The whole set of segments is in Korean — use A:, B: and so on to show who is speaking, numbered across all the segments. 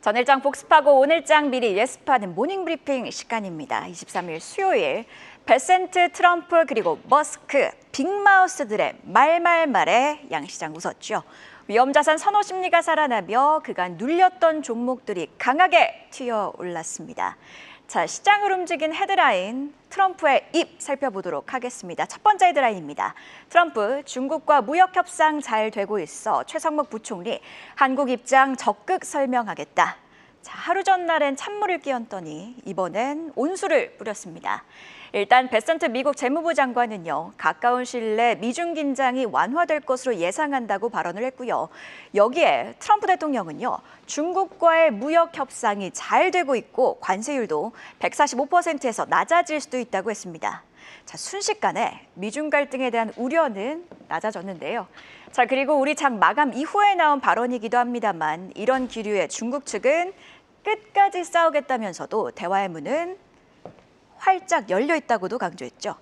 A: 전일장 복습하고 오늘장 미리 예습하는 모닝브리핑 시간입니다. 23일 수요일 베센트, 트럼프 그리고 머스크, 빅마우스들의 말말말에 양시장 웃었죠. 위험자산 선호 심리가 살아나며 그간 눌렸던 종목들이 강하게 튀어올랐습니다. 자, 시장을 움직인 헤드라인, 트럼프의 입 살펴보도록 하겠습니다. 첫 번째 헤드라인입니다. 트럼프, 중국과 무역 협상 잘 되고 있어. 최성목 부총리, 한국 입장 적극 설명하겠다. 자, 하루 전날엔 찬물을 끼얹더니 이번엔 온수를 뿌렸습니다. 일단 베센트 미국 재무부 장관은요, 가까운 시일 내 미중 긴장이 완화될 것으로 예상한다고 발언을 했고요. 여기에 트럼프 대통령은요, 중국과의 무역 협상이 잘 되고 있고 관세율도 145%에서 낮아질 수도 있다고 했습니다. 자, 순식간에 미중 갈등에 대한 우려는 낮아졌는데요. 자, 그리고 우리 장 마감 이후에 나온 발언이기도 합니다만 이런 기류에 중국 측은 끝까지 싸우겠다면서도 대화의 문은 활짝 열려 있다고도 강조했죠.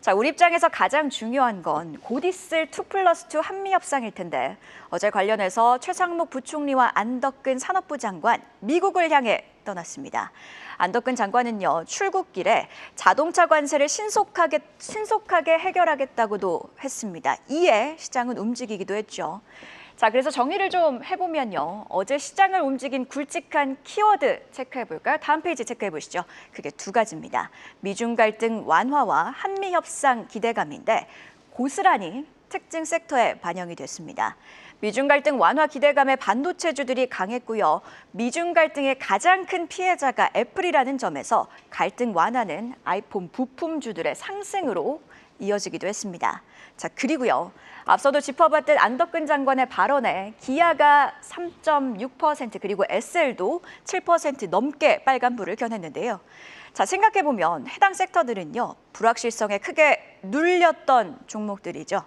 A: 자, 우리 입장에서 가장 중요한 건 곧 있을 2+2 한미 협상일 텐데 어제 관련해서 최상목 부총리와 안덕근 산업부 장관 미국을 향해 떠났습니다. 안덕근 장관은요, 출국길에 자동차 관세를 신속하게 해결하겠다고도 했습니다. 이에 시장은 움직이기도 했죠. 자, 그래서 정리를 좀 해보면요. 어제 시장을 움직인 굵직한 키워드 체크해볼까요? 다음 페이지 체크해보시죠. 그게 두 가지입니다. 미중 갈등 완화와 한미 협상 기대감인데 고스란히 특징 섹터에 반영이 됐습니다. 미중 갈등 완화 기대감에 반도체주들이 강했고요. 미중 갈등의 가장 큰 피해자가 애플이라는 점에서 갈등 완화는 아이폰 부품주들의 상승으로 이어지기도 했습니다. 자, 그리고요. 앞서도 짚어봤던 안덕근 장관의 발언에 기아가 3.6% 그리고 SL도 7% 넘게 빨간불을 켜냈는데요. 자, 생각해보면 해당 섹터들은요, 불확실성에 크게 눌렸던 종목들이죠.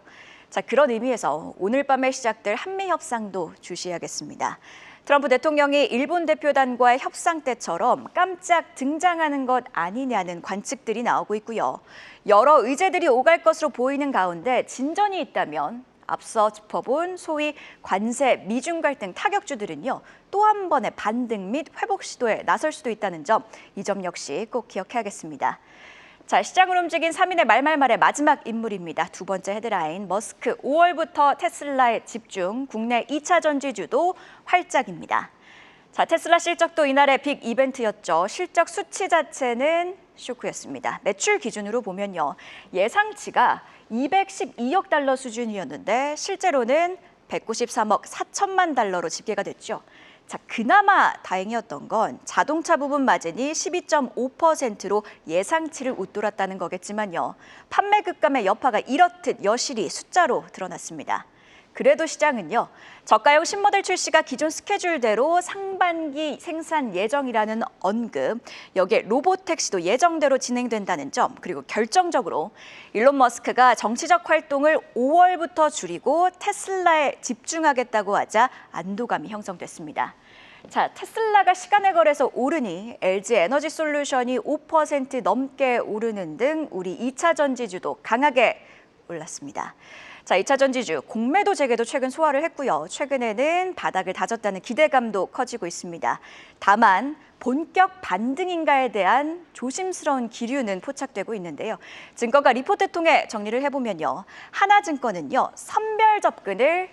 A: 자, 그런 의미에서 오늘 밤에 시작될 한미 협상도 주시하겠습니다. 트럼프 대통령이 일본 대표단과의 협상 때처럼 깜짝 등장하는 것 아니냐는 관측들이 나오고 있고요. 여러 의제들이 오갈 것으로 보이는 가운데 진전이 있다면 앞서 짚어본 소위 관세 미중 갈등 타격주들은요, 또 한 번의 반등 및 회복 시도에 나설 수도 있다는 점, 이 점 역시 꼭 기억해야겠습니다. 자, 시장을 움직인 3인의 말말말의 마지막 인물입니다. 두 번째 헤드라인, 머스크 5월부터 테슬라에 집중, 국내 2차 전지주도 활짝입니다. 자, 테슬라 실적도 이날의 빅 이벤트였죠. 실적 수치 자체는 쇼크였습니다. 매출 기준으로 보면요, 예상치가 212억 달러 수준이었는데 실제로는 193억 4천만 달러로 집계가 됐죠. 자, 그나마 다행이었던 건 자동차 부분 마진이 12.5%로 예상치를 웃돌았다는 거겠지만요. 판매 급감의 여파가 이렇듯 여실히 숫자로 드러났습니다. 그래도 시장은요, 저가형 신모델 출시가 기존 스케줄대로 상반기 생산 예정이라는 언급, 여기에 로보택시도 예정대로 진행된다는 점, 그리고 결정적으로 일론 머스크가 정치적 활동을 5월부터 줄이고 테슬라에 집중하겠다고 하자 안도감이 형성됐습니다. 자, 테슬라가 시간에 걸해서 오르니 LG 에너지 솔루션이 5% 넘게 오르는 등 우리 2차 전지주도 강하게 올랐습니다. 자, 2차 전지주 공매도 재개도 최근 소화를 했고요. 최근에는 바닥을 다졌다는 기대감도 커지고 있습니다. 다만 본격 반등인가에 대한 조심스러운 기류는 포착되고 있는데요. 증권가 리포트 통해 정리를 해보면요. 하나증권은요, 선별 접근을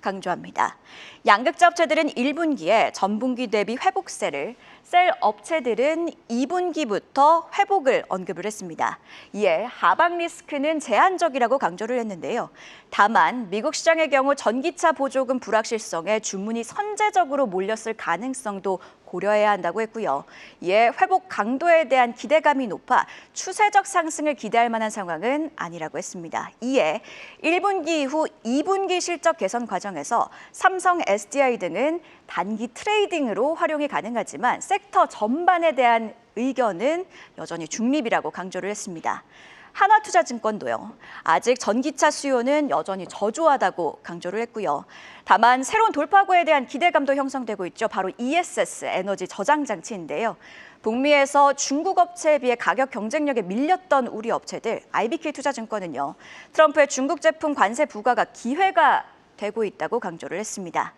A: 강조합니다. 양극재 업체들은 1분기에 전분기 대비 회복세를, 셀 업체들은 2분기부터 회복을 언급을 했습니다. 이에 하방 리스크는 제한적이라고 강조를 했는데요. 다만 미국 시장의 경우 전기차 보조금 불확실성에 주문이 선제적으로 몰렸을 가능성도 고려해야 한다고 했고요. 이에 회복 강도에 대한 기대감이 높아 추세적 상승을 기대할 만한 상황은 아니라고 했습니다. 이에 1분기 이후 2분기 실적 개선 과정에서 삼성, SDI 등은 단기 트레이딩으로 활용이 가능하지만 섹터 전반에 대한 의견은 여전히 중립이라고 강조를 했습니다. 하나투자증권도요, 아직 전기차 수요는 여전히 저조하다고 강조를 했고요. 다만 새로운 돌파구에 대한 기대감도 형성되고 있죠. 바로 ESS, 에너지 저장 장치인데요. 북미에서 중국 업체에 비해 가격 경쟁력에 밀렸던 우리 업체들, IBK투자증권은요, 트럼프의 중국 제품 관세 부과가 기회가 되고 있다고 강조를 했습니다.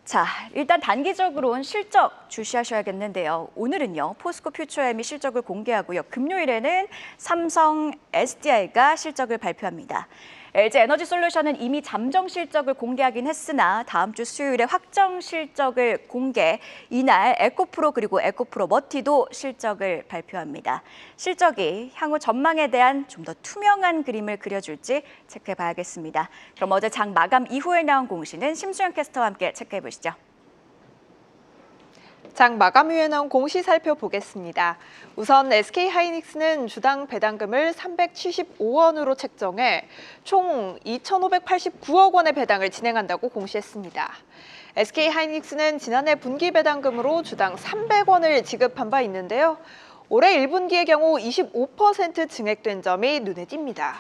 A: 자, 일단 단기적으로는 실적 주시하셔야겠는데요. 오늘은요, 포스코 퓨처엠이 실적을 공개하고요. 금요일에는 삼성, SDI가 실적을 발표합니다. LG 에너지솔루션은 이미 잠정 실적을 공개하긴 했으나 다음 주 수요일에 확정 실적을 공개, 이날 에코프로 그리고 에코프로 머티도 실적을 발표합니다. 실적이 향후 전망에 대한 좀 더 투명한 그림을 그려줄지 체크해 봐야겠습니다. 그럼 어제 장 마감 이후에 나온 공시는 심수영 캐스터와 함께 체크해 보시죠.
B: 장 마감 후에 나온 공시 살펴보겠습니다. 우선 SK하이닉스는 주당 배당금을 375원으로 책정해 총 2,589억 원의 배당을 진행한다고 공시했습니다. SK하이닉스는 지난해 분기 배당금으로 주당 300원을 지급한 바 있는데요. 올해 1분기의 경우 25% 증액된 점이 눈에 띕니다.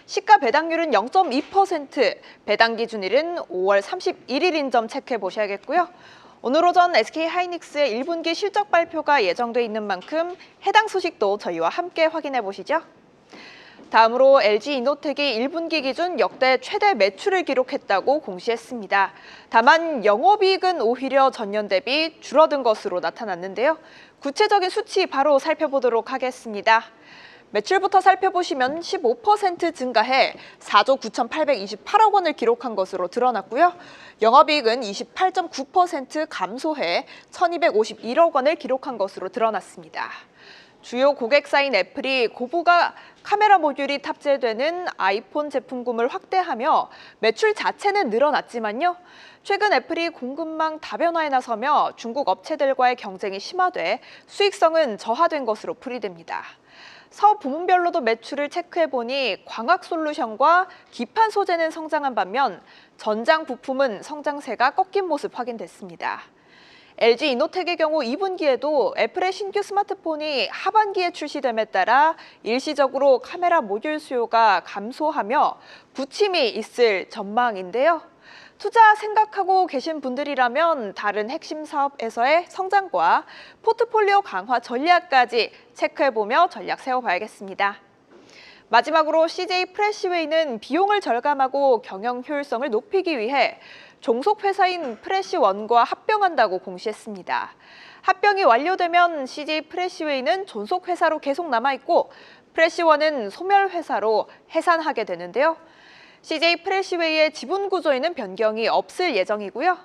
B: 시가 배당률은 0.2%, 배당 기준일은 5월 31일인 점 체크해 보셔야겠고요. 오늘 오전 SK하이닉스의 1분기 실적 발표가 예정돼 있는 만큼 해당 소식도 저희와 함께 확인해 보시죠. 다음으로 LG이노텍이 1분기 기준 역대 최대 매출을 기록했다고 공시했습니다. 다만 영업이익은 오히려 전년 대비 줄어든 것으로 나타났는데요. 구체적인 수치 바로 살펴보도록 하겠습니다. 매출부터 살펴보시면 15% 증가해 4조 9,828억 원을 기록한 것으로 드러났고요. 영업이익은 28.9% 감소해 1,251억 원을 기록한 것으로 드러났습니다. 주요 고객사인 애플이 고부가 카메라 모듈이 탑재되는 아이폰 제품군을 확대하며 매출 자체는 늘어났지만요. 최근 애플이 공급망 다변화에 나서며 중국 업체들과의 경쟁이 심화돼 수익성은 저하된 것으로 풀이됩니다. 사업 부문별로도 매출을 체크해보니 광학 솔루션과 기판 소재는 성장한 반면 전장 부품은 성장세가 꺾인 모습 확인됐습니다. LG이노텍의 경우 2분기에도 애플의 신규 스마트폰이 하반기에 출시됨에 따라 일시적으로 카메라 모듈 수요가 감소하며 부침이 있을 전망인데요. 투자 생각하고 계신 분들이라면 다른 핵심 사업에서의 성장과 포트폴리오 강화 전략까지 체크해보며 전략 세워봐야겠습니다. 마지막으로 CJ 프레시웨이는 비용을 절감하고 경영 효율성을 높이기 위해 종속회사인 프레시원과 합병한다고 공시했습니다. 합병이 완료되면 CJ 프레시웨이는 존속회사로 계속 남아있고 프레시원은 소멸회사로 해산하게 되는데요. CJ 프레시웨이의 지분 구조에는 변경이 없을 예정이고요.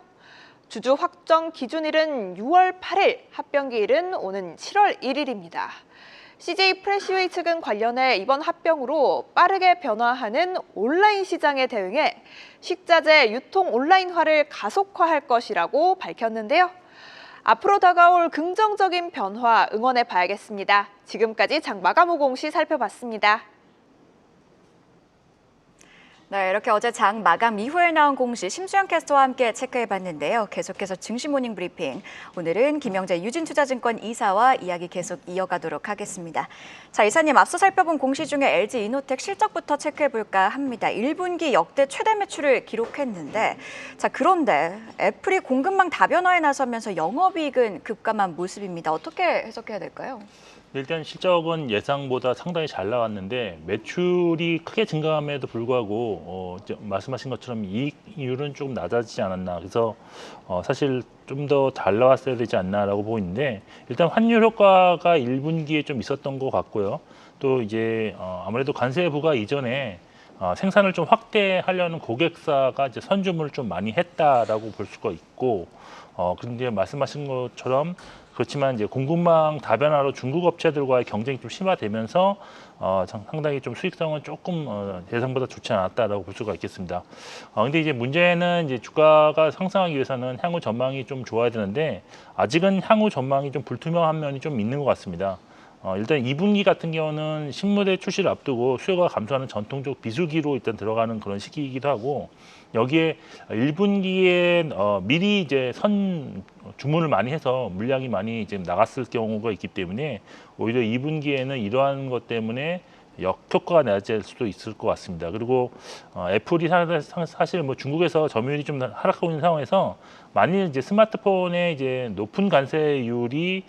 B: 주주 확정 기준일은 6월 8일, 합병기일은 오는 7월 1일입니다. CJ 프레시웨이 측은 관련해 이번 합병으로 빠르게 변화하는 온라인 시장에 대응해 식자재 유통 온라인화를 가속화할 것이라고 밝혔는데요. 앞으로 다가올 긍정적인 변화 응원해 봐야겠습니다. 지금까지 장 마감 후 공시 살펴봤습니다.
A: 네, 이렇게 어제 장 마감 이후에 나온 공시 심수영 캐스터와 함께 체크해봤는데요. 계속해서 증시 모닝 브리핑. 오늘은 김영재 유진투자증권 이사와 이야기 계속 이어가도록 하겠습니다. 자, 이사님 앞서 살펴본 공시 중에 LG이노텍 실적부터 체크해볼까 합니다. 1분기 역대 최대 매출을 기록했는데 자, 그런데 애플이 공급망 다변화에 나서면서 영업이익은 급감한 모습입니다. 어떻게 해석해야 될까요?
C: 일단 실적은 예상보다 상당히 잘 나왔는데 매출이 크게 증가함에도 불구하고 말씀하신 것처럼 이익률은 조금 낮아지지 않았나. 그래서 사실 좀 더 잘 나왔어야 되지 않나라고 보고 있는데 일단 환율 효과가 1분기에 좀 있었던 것 같고요. 또 이제 아무래도 관세 부과 이전에 생산을 좀 확대하려는 고객사가 이제 선주문을 좀 많이 했다라고 볼 수가 있고, 그런데 말씀하신 것처럼 그렇지만 이제 공급망 다변화로 중국 업체들과의 경쟁이 좀 심화되면서 상당히 좀 수익성은 조금 예상보다 좋지 않았다라고 볼 수가 있겠습니다. 근데 이제 문제는 이제 주가가 상승하기 위해서는 향후 전망이 좀 좋아야 되는데 아직은 향후 전망이 좀 불투명한 면이 좀 있는 것 같습니다. 일단 2분기 같은 경우는 신무대 출시를 앞두고 수요가 감소하는 전통적 비수기로 일단 들어가는 그런 시기이기도 하고 여기에 1분기에 미리 이제 주문을 많이 해서 물량이 많이 이제 나갔을 경우가 있기 때문에 오히려 2분기에는 이러한 것 때문에 역효과가 나질 수도 있을 것 같습니다. 그리고 애플이 사실 뭐 중국에서 점유율이 좀 하락하고 있는 상황에서 만일 이제 스마트폰에 이제 높은 관세율이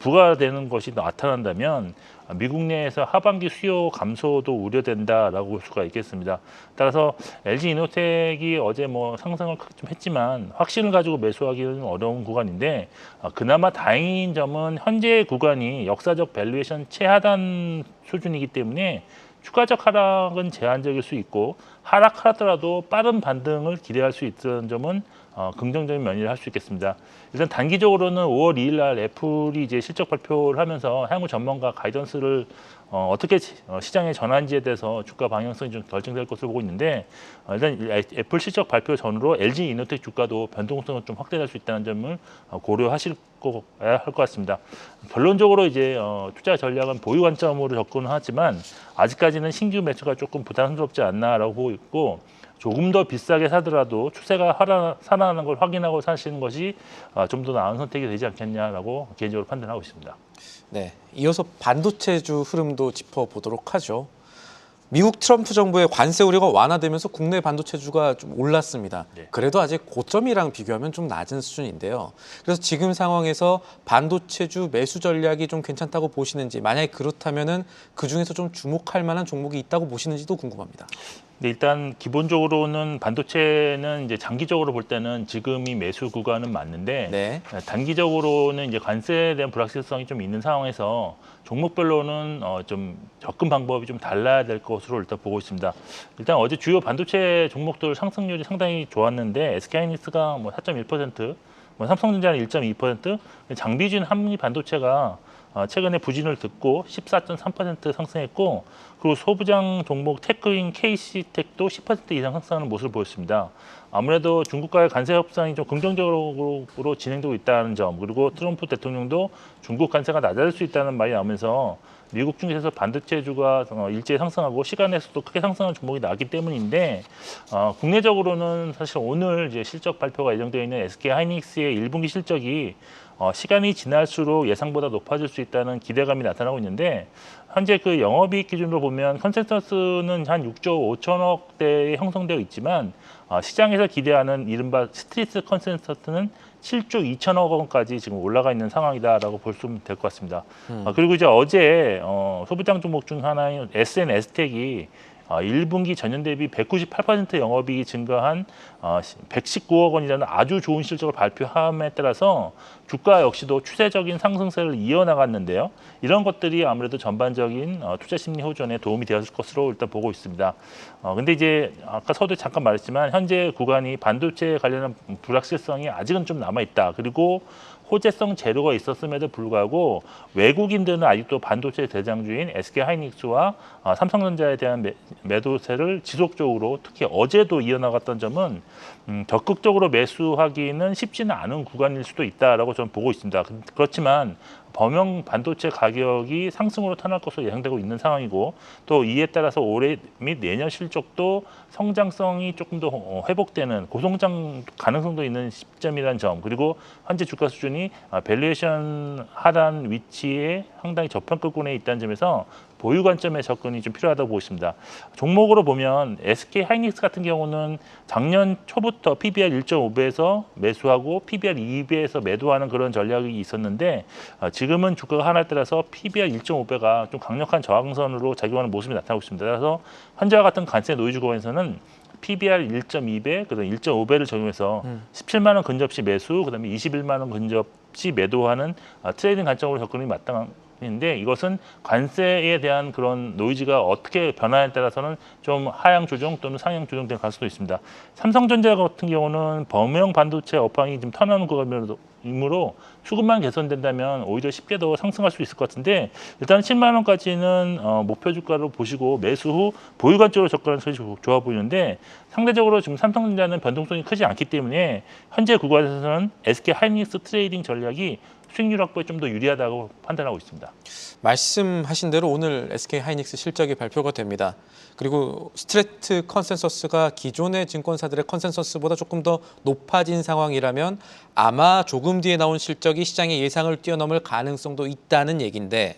C: 부과되는 것이 나타난다면 미국 내에서 하반기 수요 감소도 우려된다라고 볼 수가 있겠습니다. 따라서 LG 이노텍이 어제 뭐 상승을 크게 좀 했지만 확신을 가지고 매수하기는 어려운 구간인데 그나마 다행인 점은 현재 구간이 역사적 밸류에이션 최하단 수준이기 때문에 추가적 하락은 제한적일 수 있고 하락하더라도 빠른 반등을 기대할 수 있다는 점은 긍정적인 면이라 할 수 있겠습니다. 일단 단기적으로는 5월 2일 날 애플이 이제 실적 발표를 하면서 향후 전망과 가이던스를 어떻게 시장에 전환지에 대해서 주가 방향성이 좀 결정될 것으로 보고 있는데 일단 애플 실적 발표 전으로 LG 이노텍 주가도 변동성은 좀 확대될 수 있다는 점을 고려하실 할 것 같습니다. 결론적으로 이제 투자 전략은 보유 관점으로 접근하지만 아직까지는 신규 매수가 조금 부담스럽지 않나라고 보고 있고 조금 더 비싸게 사더라도 추세가 살아나는 걸 확인하고 사시는 것이 좀 더 나은 선택이 되지 않겠냐라고 개인적으로 판단하고 있습니다.
D: 네, 이어서 반도체주 흐름도 짚어보도록 하죠. 미국 트럼프 정부의 관세 우려가 완화되면서 국내 반도체주가 좀 올랐습니다.
C: 네.
D: 그래도 아직 고점이랑 비교하면 좀 낮은 수준인데요. 그래서 지금 상황에서 반도체주 매수 전략이 좀 괜찮다고 보시는지, 만약에 그렇다면은 그 중에서 좀 주목할 만한 종목이 있다고 보시는지도 궁금합니다.
C: 네, 일단 기본적으로는 반도체는 이제 장기적으로 볼 때는 지금이 매수 구간은 맞는데
D: 네.
C: 단기적으로는 이제 관세에 대한 불확실성이 좀 있는 상황에서 종목별로는 좀 접근 방법이 좀 달라야 될 것으로 일단 보고 있습니다. 일단 어제 주요 반도체 종목들 상승률이 상당히 좋았는데 SK하이닉스가 뭐 4.1%, 뭐 삼성전자는 1.2%, 장비준 한미 반도체가 최근에 부진을 듣고 14.3% 상승했고 그리고 소부장 종목 테크인 KC텍도 10% 이상 상승하는 모습을 보였습니다. 아무래도 중국과의 관세 협상이 좀 긍정적으로 진행되고 있다는 점 그리고 트럼프 대통령도 중국 관세가 낮아질 수 있다는 말이 나오면서 미국 중에서 반도체주가 일제히 상승하고 시간에서도 크게 상승하는 종목이 나왔기 때문인데 국내적으로는 사실 오늘 이제 실적 발표가 예정되어 있는 SK하이닉스의 1분기 실적이 시간이 지날수록 예상보다 높아질 수 있다는 기대감이 나타나고 있는데 현재 그 영업이익 기준으로 보면 컨센서스는 한 6조 5천억 대에 형성되어 있지만 시장에서 기대하는 이른바 스트리트 컨센서스는 7조 2천억 원까지 지금 올라가 있는 상황이다라고 볼 수 될 것 같습니다. 그리고 이제 어제 소부장 종목 중 하나인 SNS텍이 1분기 전년 대비 198% 영업이익이 증가한 119억 원이라는 아주 좋은 실적을 발표함에 따라서 주가 역시도 추세적인 상승세를 이어나갔는데요. 이런 것들이 아무래도 전반적인 투자 심리 호전에 도움이 되었을 것으로 일단 보고 있습니다. 근데 이제 아까 서두에 잠깐 말했지만 현재 구간이 반도체 관련한 불확실성이 아직은 좀 남아 있다. 그리고 호재성 재료가 있었음에도 불구하고 외국인들은 아직도 반도체 대장주인 SK하이닉스와 삼성전자에 대한 매도세를 지속적으로 특히 어제도 이어나갔던 점은 적극적으로 매수하기는 쉽지는 않은 구간일 수도 있다라고 저는 보고 있습니다. 그렇지만 범용 반도체 가격이 상승으로 탄할 것으로 예상되고 있는 상황이고 또 이에 따라서 올해 및 내년 실적도 성장성이 조금 더 회복되는 고성장 가능성도 있는 시점이라는 점 그리고 현재 주가 수준이 밸류에이션 하단 위치에 상당히 저평가권에 있다는 점에서 보유 관점의 접근이 좀 필요하다고 보고 있습니다. 종목으로 보면 SK하이닉스 같은 경우는 작년 초부터 PBR 1.5배에서 매수하고 PBR 2배에서 매도하는 그런 전략이 있었는데 지금은 주가가 하나에 따라서 PBR 1.5배가 좀 강력한 저항선으로 작용하는 모습이 나타나고 있습니다. 그래서 현재와 같은 관세 노이즈 구간에서는 PBR 1.2배, 그다음에 1.5배를 적용해서 17만 원 근접 시 매수, 그다음에 21만 원 근접 시 매도하는 트레이딩 관점으로 접근이 마땅한데 이것은 관세에 대한 그런 노이즈가 어떻게 변화에 따라서는 좀 하향 조정 또는 상향 조정될 가능성도 있습니다. 삼성전자 같은 경우는 범용 반도체 업황이 좀 턴하는 구간이므로 수급만 개선된다면 오히려 쉽게 더 상승할 수 있을 것 같은데 일단 7만 원까지는 목표 주가로 보시고 매수 후 보유 관점으로 접근하는 것이 좋아 보이는데 상대적으로 지금 삼성전자는 변동성이 크지 않기 때문에 현재 구간에서는 SK하이닉스 트레이딩 전략이 수익률 확보에 좀 더 유리하다고 판단하고 있습니다.
D: 말씀하신 대로 오늘 SK하이닉스 실적이 발표가 됩니다. 그리고 스트레이트 컨센서스가 기존의 증권사들의 컨센서스보다 조금 더 높아진 상황이라면 아마 조금 뒤에 나온 실적이 시장의 예상을 뛰어넘을 가능성도 있다는 얘기인데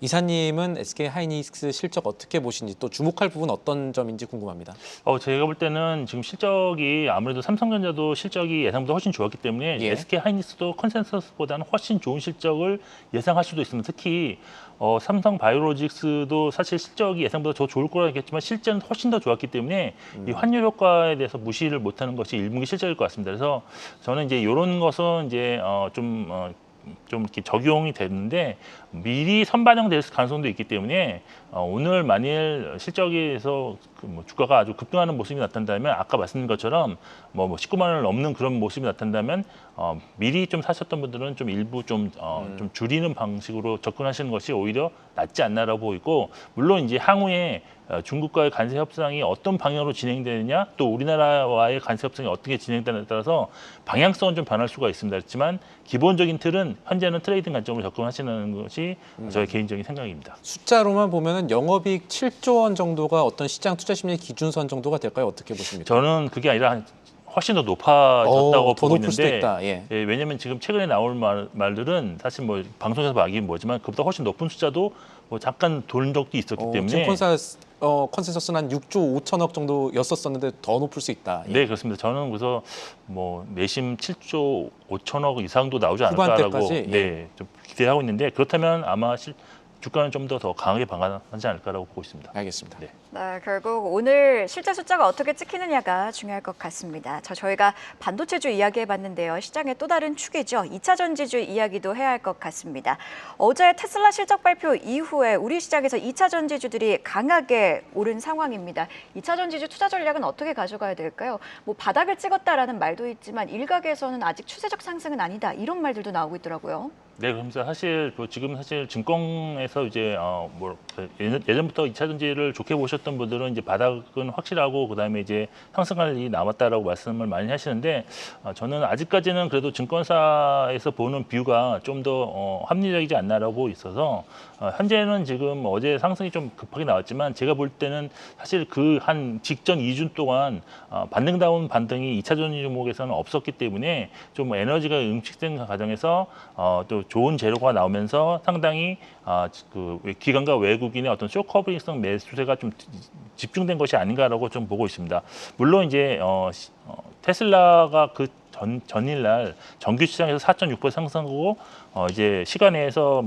D: 이사님은 SK 하이닉스 실적 어떻게 보시는지 또 주목할 부분 어떤 점인지 궁금합니다.
C: 제가 볼 때는 지금 실적이 아무래도 삼성전자도 실적이 예상보다 훨씬 좋았기 때문에
D: 예.
C: SK 하이닉스도 컨센서스보다는 훨씬 좋은 실적을 예상할 수도 있습니다. 특히 삼성 바이오로직스도 사실 실적이 예상보다 더 좋을 거라 했겠지만 실제는 훨씬 더 좋았기 때문에 이 환율 효과에 대해서 무시를 못하는 것이 1분기 실적일 것 같습니다. 그래서 저는 이제 이런 것은 이제 좀 이렇게 적용이 되는데 미리 선반영될 가능성도 있기 때문에 오늘 만일 실적에서 주가가 아주 급등하는 모습이 나타난다면 아까 말씀드린 것처럼 19만 원을 넘는 그런 모습이 나타난다면 미리 좀 사셨던 분들은 좀 일부 좀 줄이는 방식으로 접근하시는 것이 오히려 낫지 않나라고 보이고 물론 이제 향후에 중국과의 관세 협상이 어떤 방향으로 진행되느냐 또 우리나라와의 관세 협상이 어떻게 진행되느냐에 따라서 방향성은 좀 변할 수가 있습니다. 그렇지만 기본적인 틀은 현재는 트레이딩 관점으로 접근하시는 것이 저의 개인적인 생각입니다.
D: 숫자로만 보면은 영업이익 7조 원 정도가 어떤 시장 투자 심리 기준선 정도가 될까요? 어떻게 보십니까?
C: 저는 그게 아니라 훨씬 더 높아졌다고
D: 더
C: 보고
D: 높을 수도
C: 있는데
D: 있다. 예.
C: 왜냐하면 지금 최근에 나올 말들은 사실 방송에서 말하긴 뭐지만 그보다 훨씬 높은 숫자도 잠깐 도는 적도 있었기 때문에
D: 지금 컨센서스는 한 6조 5천억 정도였었는데 더 높을 수 있다. 예.
C: 네, 그렇습니다. 저는 그래서 내심 7조 5천억 이상도 나오지 않을까라고
D: 후반대까지? 예.
C: 좀 기대하고 있는데 그렇다면 아마 주가는 좀 더 강하게 반감하지 않을까라고 보고 있습니다.
D: 알겠습니다.
C: 네.
A: 네, 결국 오늘 실제 숫자가 어떻게 찍히느냐가 중요할 것 같습니다. 저희가 반도체주 이야기해봤는데요. 시장의 또 다른 축이죠. 2차 전지주 이야기도 해야 할 것 같습니다. 어제 테슬라 실적 발표 이후에 우리 시장에서 2차 전지주들이 강하게 오른 상황입니다. 2차 전지주 투자 전략은 어떻게 가져가야 될까요? 바닥을 찍었다라는 말도 있지만 일각에서는 아직 추세적 상승은 아니다. 이런 말들도 나오고 있더라고요.
C: 네, 그러면서 사실 지금 사실 증권에서 이제 예전부터 2차 전지를 좋게 보셨던 분들은 이제 바닥은 확실하고 그다음에 이제 상승할 일이 남았다라고 말씀을 많이 하시는데 저는 아직까지는 그래도 증권사에서 보는 뷰가 좀 더 합리적이지 않나라고 보고 있어서 현재는 지금 어제 상승이 좀 급하게 나왔지만 제가 볼 때는 사실 그 한 직전 2주 동안 반등다운 반등이 2차 전지 종목에서는 없었기 때문에 좀 에너지가 응축된 과정에서 또 좋은 재료가 나오면서 상당히 그 기관과 외국인의 어떤 쇼커버링성 매수세가 좀 집중된 것이 아닌가라고 좀 보고 있습니다. 물론 이제 테슬라가 그 전일날 정규 시장에서 4.6% 상승하고 이제 시간에서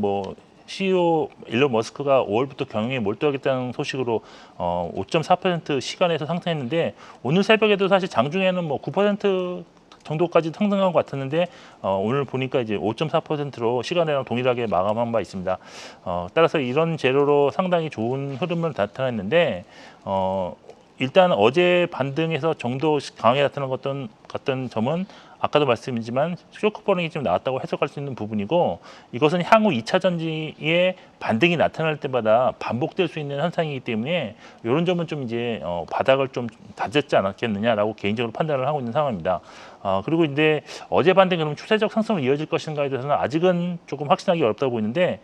C: CEO 일론 머스크가 5월부터 경영에 몰두하겠다는 소식으로 5.4% 시간에서 상승했는데 오늘 새벽에도 사실 장중에는 9% 정도까지 상승한 것 같았는데 오늘 보니까 이제 5.4%로 시간이랑 동일하게 마감한 바 있습니다. 따라서 이런 재료로 상당히 좋은 흐름을 나타냈는데 일단 어제 반등에서 정도 강하게 나타난 같던 점은 아까도 말씀드리지만 쇼크버링이 좀 나왔다고 해석할 수 있는 부분이고 이것은 향후 2차 전지의 반등이 나타날 때마다 반복될 수 있는 현상이기 때문에 이런 점은 좀 이제 바닥을 좀 다졌지 않았겠느냐라고 개인적으로 판단을 하고 있는 상황입니다. 그리고 이제 어제 반등 그러면 추세적 상승으로 이어질 것인가에 대해서는 아직은 조금 확신하기 어렵다고 보이는데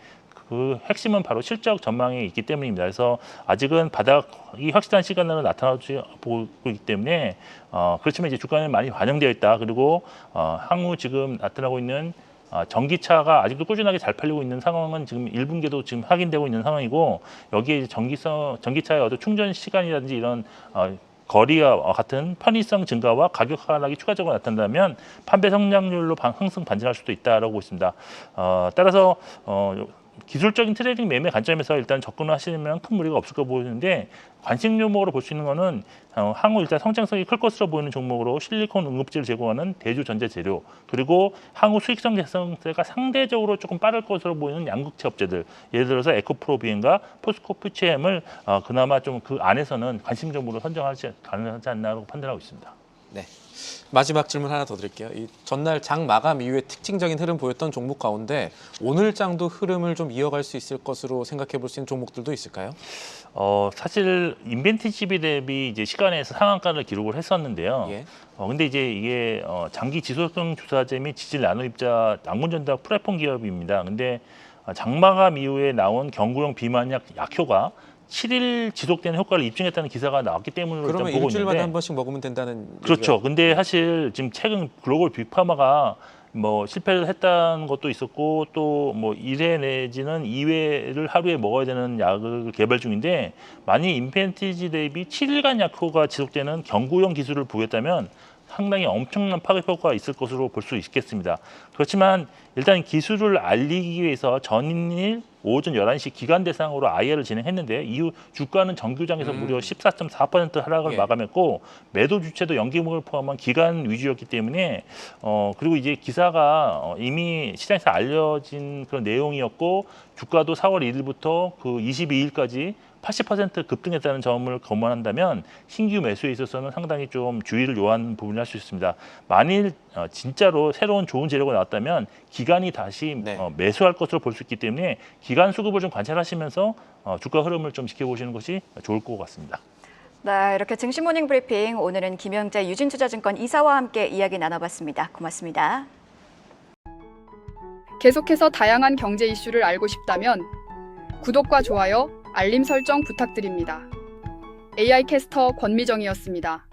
C: 그 핵심은 바로 실적 전망에 있기 때문입니다. 그래서 아직은 바닥이 확실한 시간으로 나타나지 보고 있기 때문에 그렇지만 이제 주가는 많이 반영되어 있다. 그리고 향후 지금 나타나고 있는 전기차가 아직도 꾸준하게 잘 팔리고 있는 상황은 지금 1분기도 지금 확인되고 있는 상황이고 여기에 이제 전기차의 어떤 충전 시간이라든지 이런 거리와 같은 편의성 증가와 가격 하락이 추가적으로 나타난다면 판매 성장률로 상승 반등할 수도 있다라고 보고 있습니다. 따라서 기술적인 트레이딩 매매 관점에서 일단 접근을 하시면 큰 무리가 없을 거 보이는데 관심 종목으로 볼 수 있는 거는 향후 일단 성장성이 클 것으로 보이는 종목으로 실리콘 응급제를 제공하는 대주 전자 재료 그리고 향후 수익성 개선세가 상대적으로 조금 빠를 것으로 보이는 양극재 업체들 예를 들어서 에코프로 비엔과 포스코 퓨치엠을 그나마 좀 그 안에서는 관심 종목으로 선정하지 가능하지 않나라고 판단하고 있습니다.
D: 네. 마지막 질문 하나 더 드릴게요. 이 전날 장 마감 이후에 특징적인 흐름 보였던 종목 가운데 오늘 장도 흐름을 좀 이어갈 수 있을 것으로 생각해 볼 수 있는 종목들도 있을까요?
C: 사실 인벤티지비 대비 이제 시간에서 상한가를 기록을 했었는데요.
D: 예.
C: 근데 이제 이게 장기 지속성 주사제 및 지질 나노입자 낭문전자 플랫폼 기업입니다. 근데 장마감 이후에 나온 경구용 비만약 약효가 7일 지속되는 효과를 입증했다는 기사가 나왔기 때문에
D: 그러면
C: 일단 보고
D: 일주일마다
C: 있는데
D: 한 번씩 먹으면 된다는
C: 그렇죠.
D: 얘기가...
C: 근데 사실 지금 최근 글로벌 빅파마가 뭐 실패를 했다는 것도 있었고 또 뭐 1회 내지는 2회를 하루에 먹어야 되는 약을 개발 중인데 만약 임펜티지 대비 7일간 약효가 지속되는 경구용 기술을 부여했다면 상당히 엄청난 파급 효과가 있을 것으로 볼 수 있겠습니다. 그렇지만 일단 기술을 알리기 위해서 전일 오전 11시 기간 대상으로 IR을 진행했는데 이후 주가는 정규장에서 무려 14.4% 하락을
D: 예.
C: 마감했고 매도 주체도 연기목을 포함한 기간 위주였기 때문에 그리고 이제 기사가 이미 시장에서 알려진 그런 내용이었고 주가도 4월 1일부터 그 22일까지 80% 급등했다는 점을 감안한다면 신규 매수에 있어서는 상당히 좀 주의를 요하는 부분을 할 수 있습니다. 만일 진짜로 새로운 좋은 재료가 나왔다면 기관이 다시
D: 네.
C: 매수할 것으로 볼 수 있기 때문에 기관 수급을 좀 관찰하시면서 주가 흐름을 좀 지켜보시는 것이 좋을 것 같습니다.
A: 네, 이렇게 증시 모닝 브리핑 오늘은 김영재 유진투자증권 이사와 함께 이야기 나눠봤습니다. 고맙습니다.
E: 계속해서 다양한 경제 이슈를 알고 싶다면 구독과 좋아요, 알림 설정 부탁드립니다. AI 캐스터 권미정이었습니다.